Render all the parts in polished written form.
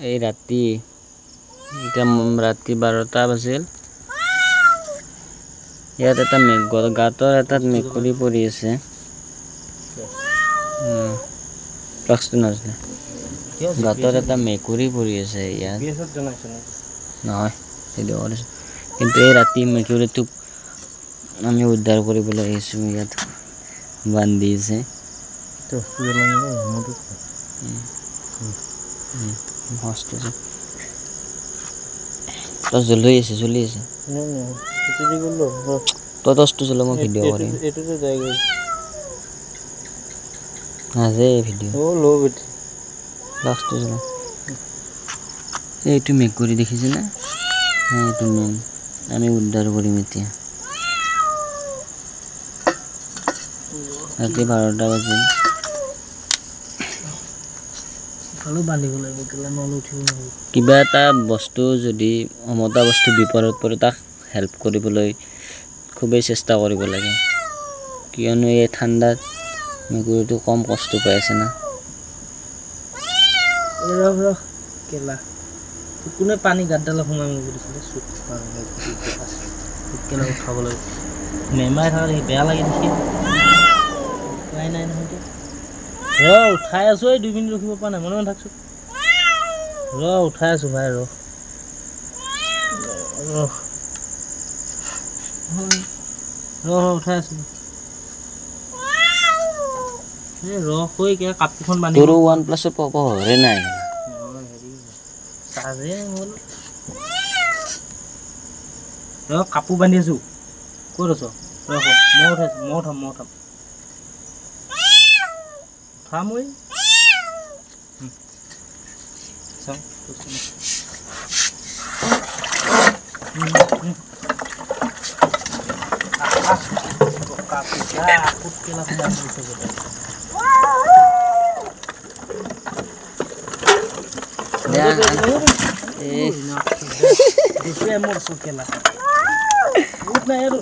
এই ৰাতি এতিয়া ৰাতি 12টা বাজিল ইয়াত এটা গাঁতৰ এটাত মেকুৰী পৰি আছে প্লাক্সটো নাছিলে গাঁতৰ এটা মেকুৰী পৰি আছে ইয়াত নহয় কিন্তু এই ৰাতি মেকুৰীটোক আমি উদ্ধাৰ কৰিবলৈ আহিছোঁ ইয়াত বান্ধি আছে জ্বলি আছে তই টৰ্চটো জ্বলা মই ভিডিঅ' কৰিম নাজে ভিডিঅ' প্লাক্সটো জ্বলা এইটো মেকুৰী দেখিছে না এইটো মেইন আমি উদ্ধাৰ কৰিম এতিয়া ৰাতি 12টা বাজিল কিবা এটা বস্তু যদি অমতা বস্তু বিপদত পৰে তাক হেল্প কৰিবলৈ খুবেই চেষ্টা কৰিব লাগে কিয়নো এই ঠাণ্ডাত মেকুৰীটো কম কষ্ট পাই আছে না কোনে পানী গাঁতডাল সোমাই উঠাবলৈ মেমাই থকা দেখি বেয়া লাগে দেখি উপায় নাই নহয় উঠাই আছো এই 2 মিনিট ৰখিব পৰা নাই মনে মনে থাকছো উঠাই আছো ভাই উঠাই আছো হৈ কিয় কাপোৰখন বান্ধি তোৰ OnePlus পহৰে নাই কাপোৰ বান্ধি আছো ক'ত আছ মই উঠাম মই মোৰ চকেলা নাই আৰু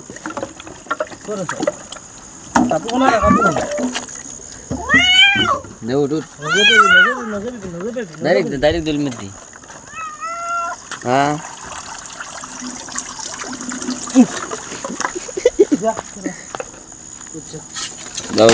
ক'ত আছ কাপোৰ डायरेक्ट दिल में दी हाँ जाओ